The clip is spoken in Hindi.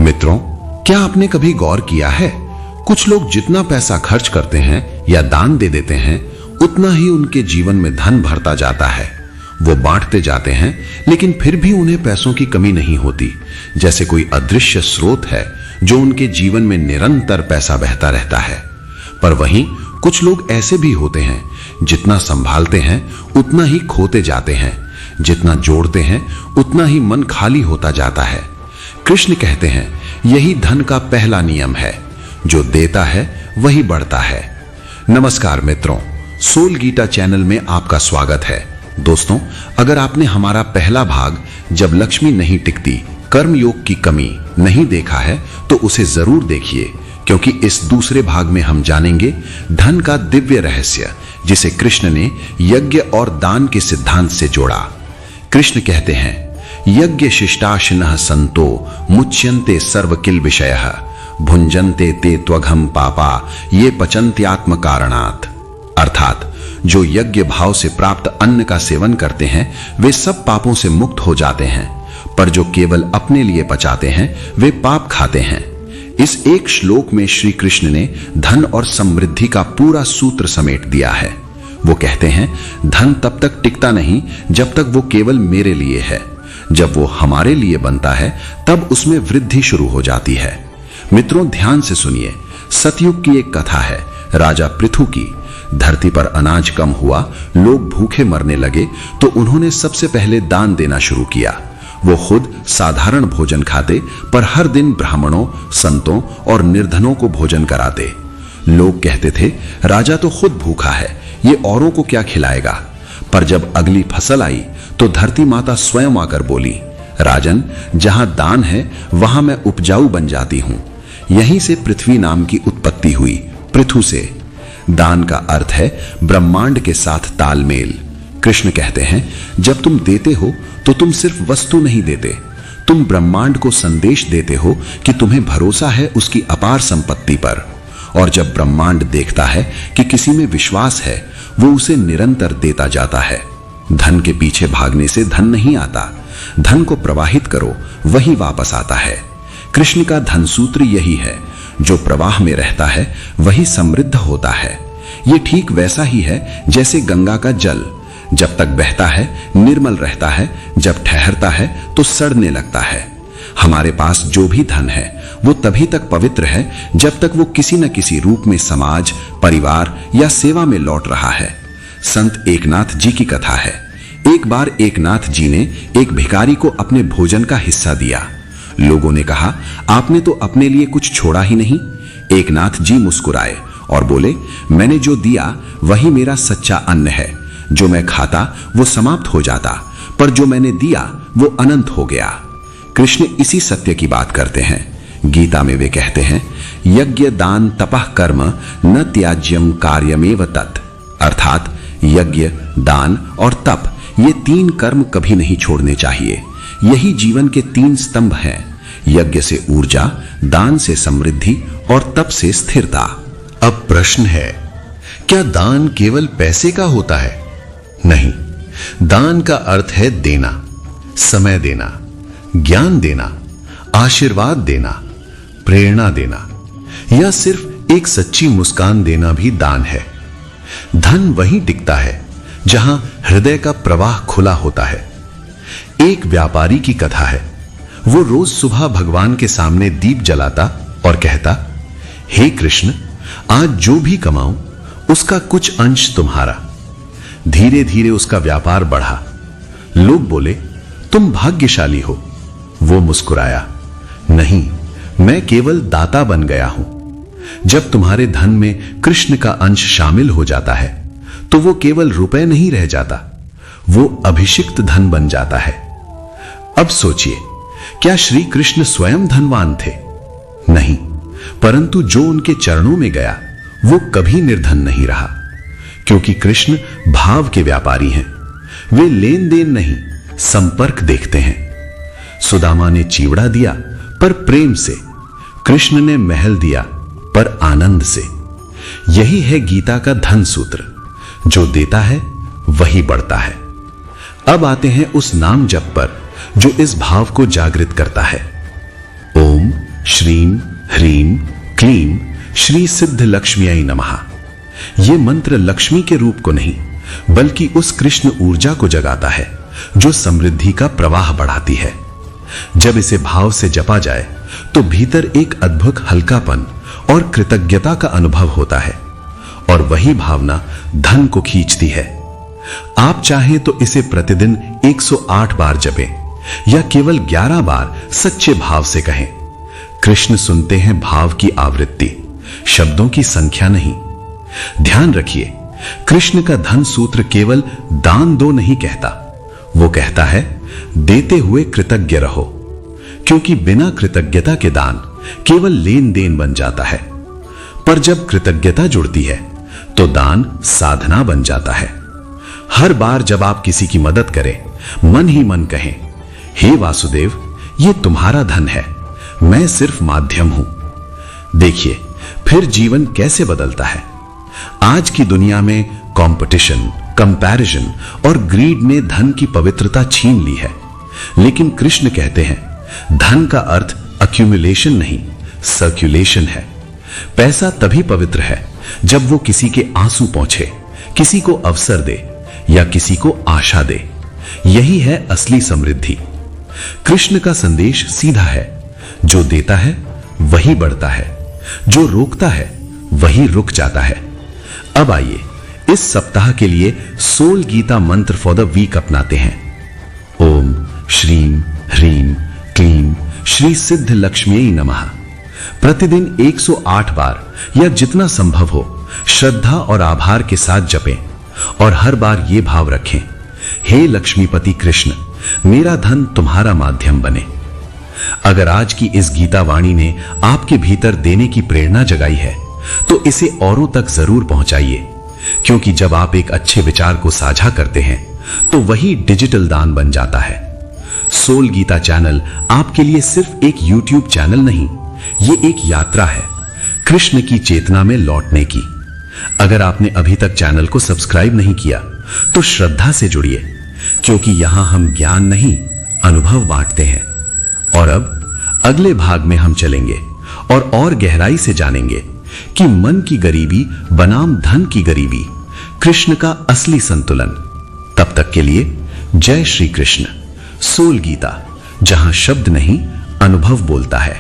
मित्रों, क्या आपने कभी गौर किया है, कुछ लोग जितना पैसा खर्च करते हैं या दान दे देते हैं, उतना ही उनके जीवन में धन भरता जाता है। वो बांटते जाते हैं, लेकिन फिर भी उन्हें पैसों की कमी नहीं होती, जैसे कोई अदृश्य स्रोत है जो उनके जीवन में निरंतर पैसा बहता रहता है। पर वहीं कुछ लोग ऐसे भी होते हैं, जितना संभालते हैं उतना ही खोते जाते हैं, जितना जोड़ते हैं उतना ही मन खाली होता जाता है। कृष्ण कहते हैं, यही धन का पहला नियम है, जो देता है वही बढ़ता है। नमस्कार मित्रों, सोल गीता चैनल में आपका स्वागत है। दोस्तों, अगर आपने हमारा पहला भाग जब लक्ष्मी नहीं टिकती, कर्मयोग की कमी नहीं देखा है तो उसे जरूर देखिए, क्योंकि इस दूसरे भाग में हम जानेंगे धन का दिव्य रहस्य, जिसे कृष्ण ने यज्ञ और दान के सिद्धांत से जोड़ा। कृष्ण कहते हैं, यज्ञ शिष्टाशिनः संतो मुच्यन्ते सर्व किल विषयः भुंजन्ते ते त्वघम पापा ये पचन्त्यात्म कारणात्। अर्थात जो यज्ञ भाव से प्राप्त अन्न का सेवन करते हैं वे सब पापों से मुक्त हो जाते हैं, पर जो केवल अपने लिए पचाते हैं वे पाप खाते हैं। इस एक श्लोक में श्री कृष्ण ने धन और समृद्धि का पूरा सूत्र समेट दिया है। वो कहते हैं, धन तब तक टिकता नहीं जब तक वो केवल मेरे लिए है। जब वो हमारे लिए बनता है तब उसमें वृद्धि शुरू हो जाती है। मित्रों, ध्यान से सुनिए। सतयुग की एक कथा है, राजा पृथु की। धरती पर अनाज कम हुआ, लोग भूखे मरने लगे, तो उन्होंने सबसे पहले दान देना शुरू किया। वो खुद साधारण भोजन खाते, पर हर दिन ब्राह्मणों, संतों और निर्धनों को भोजन कराते। लोग कहते थे, राजा तो खुद भूखा है, ये औरों को क्या खिलाएगा। पर जब अगली फसल आई तो धरती माता स्वयं आकर बोली, राजन, जहां दान है वहां मैं उपजाऊ बन जाती हूं। यहीं से पृथ्वी नाम की उत्पत्ति हुई, पृथु से। दान का अर्थ है ब्रह्मांड के साथ तालमेल। कृष्ण कहते हैं, जब तुम देते हो तो तुम सिर्फ वस्तु नहीं देते, तुम ब्रह्मांड को संदेश देते हो कि तुम्हें भरोसा है उसकी अपार संपत्ति पर। और जब ब्रह्मांड देखता है कि किसी में विश्वास है, वो उसे निरंतर देता जाता है। धन के पीछे भागने से धन नहीं आता, धन को प्रवाहित करो, वही वापस आता है। कृष्ण का धन सूत्र यही है, जो प्रवाह में रहता है वही समृद्ध होता है। ये ठीक वैसा ही है जैसे गंगा का जल, जब तक बहता है निर्मल रहता है, जब ठहरता है तो सड़ने लगता है। हमारे पास जो भी धन है वो तभी तक पवित्र है जब तक वो किसी न किसी रूप में समाज, परिवार या सेवा में लौट रहा है। संत एकनाथ जी की कथा है। एक बार एकनाथ जी ने एक भिखारी को अपने भोजन का हिस्सा दिया। लोगों ने कहा, आपने तो अपने लिए कुछ छोड़ा ही नहीं। एकनाथ जी मुस्कुराए और बोले, मैंने जो दिया वही मेरा सच्चा अन्न है। जो मैं खाता वो समाप्त हो जाता, पर जो मैंने दिया वो अनंत हो गया। कृष्ण इसी सत्य की बात करते हैं। गीता में वे कहते हैं, यज्ञ दान तपः कर्म न त्याज्यम कार्यमेव तत्। अर्थात यज्ञ, दान और तप, ये तीन कर्म कभी नहीं छोड़ने चाहिए। यही जीवन के तीन स्तंभ हैं, यज्ञ से ऊर्जा, दान से समृद्धि और तप से स्थिरता। अब प्रश्न है, क्या दान केवल पैसे का होता है? नहीं, दान का अर्थ है देना, समय देना, ज्ञान देना, आशीर्वाद देना, प्रेरणा देना, या सिर्फ एक सच्ची मुस्कान देना भी दान है। धन वहीं टिकता है जहां हृदय का प्रवाह खुला होता है। एक व्यापारी की कथा है। वो रोज सुबह भगवान के सामने दीप जलाता और कहता, हे कृष्ण, आज जो भी कमाऊं उसका कुछ अंश तुम्हारा। धीरे धीरे उसका व्यापार बढ़ा। लोग बोले, तुम भाग्यशाली हो। वो मुस्कुराया, नहीं, मैं केवल दाता बन गया हूं। जब तुम्हारे धन में कृष्ण का अंश शामिल हो जाता है तो वो केवल रुपए नहीं रह जाता, वो अभिषिक्त धन बन जाता है। अब सोचिए, क्या श्री कृष्ण स्वयं धनवान थे? नहीं, परंतु जो उनके चरणों में गया वो कभी निर्धन नहीं रहा, क्योंकि कृष्ण भाव के व्यापारी हैं। वे लेन देन नहीं, संपर्क देखते हैं। सुदामा ने चीवड़ा दिया पर प्रेम से, कृष्ण ने महल दिया पर आनंद से। यही है गीता का धन सूत्र, जो देता है वही बढ़ता है। अब आते हैं उस नाम जप पर जो इस भाव को जागृत करता है। ओम श्रीम ह्रीम क्लीम श्री सिद्ध लक्ष्म्यै नमः। यह मंत्र लक्ष्मी के रूप को नहीं बल्कि उस कृष्ण ऊर्जा को जगाता है जो समृद्धि का प्रवाह बढ़ाती है। जब इसे भाव से जपा जाए तो भीतर एक अद्भुत हल्कापन और कृतज्ञता का अनुभव होता है और वही भावना धन को खींचती है। आप चाहें तो इसे प्रतिदिन 108 बार जपें या केवल 11 बार सच्चे भाव से कहें। कृष्ण सुनते हैं भाव की आवृत्ति, शब्दों की संख्या नहीं। ध्यान रखिए, कृष्ण का धन सूत्र केवल दान दो नहीं कहता, वो कहता है देते हुए कृतज्ञ रहो, क्योंकि बिना कृतज्ञता के दान केवल लेन देन बन जाता है। पर जब कृतज्ञता जुड़ती है तो दान साधना बन जाता है। हर बार जब आप किसी की मदद करें, मन ही मन कहें, हे वासुदेव, ये तुम्हारा धन है, मैं सिर्फ माध्यम हूं। देखिए फिर जीवन कैसे बदलता है। आज की दुनिया में कंपटीशन, कंपैरिजन और ग्रीड ने धन की पवित्रता छीन ली है। लेकिन कृष्ण कहते हैं धन का अर्थ अक्यूमुलेशन नहीं, सर्कुलेशन है। पैसा तभी पवित्र है जब वो किसी के आंसू पहुंचे, किसी को अवसर दे या किसी को आशा दे। यही है असली समृद्धि। कृष्ण का संदेश सीधा है, जो देता है वही बढ़ता है, जो रोकता है वही रुक जाता है। अब आइए इस सप्ताह के लिए सोल गीता मंत्र फॉर द वीक अपनाते हैं। ओम श्रीम ह्रीम क्लीम श्री सिद्ध लक्ष्म्यै नमः। प्रतिदिन 108 बार या जितना संभव हो श्रद्धा और आभार के साथ जपें और हर बार ये भाव रखें, हे लक्ष्मीपति कृष्ण, मेरा धन तुम्हारा माध्यम बने। अगर आज की इस गीता वाणी ने आपके भीतर देने की प्रेरणा जगाई है तो इसे औरों तक जरूर पहुंचाइए, क्योंकि जब आप एक अच्छे विचार को साझा करते हैं तो वही डिजिटल दान बन जाता है। सोल गीता चैनल आपके लिए सिर्फ एक यूट्यूब चैनल नहीं, ये एक यात्रा है कृष्ण की चेतना में लौटने की। अगर आपने अभी तक चैनल को सब्सक्राइब नहीं किया तो श्रद्धा से जुड़िए, क्योंकि यहां हम ज्ञान नहीं अनुभव बांटते हैं। और अब अगले भाग में हम चलेंगे और गहराई से जानेंगे कि मन की गरीबी बनाम धन की गरीबी, कृष्ण का असली संतुलन। तब तक के लिए जय श्री कृष्ण। सोल गीता, जहां शब्द नहीं अनुभव बोलता है।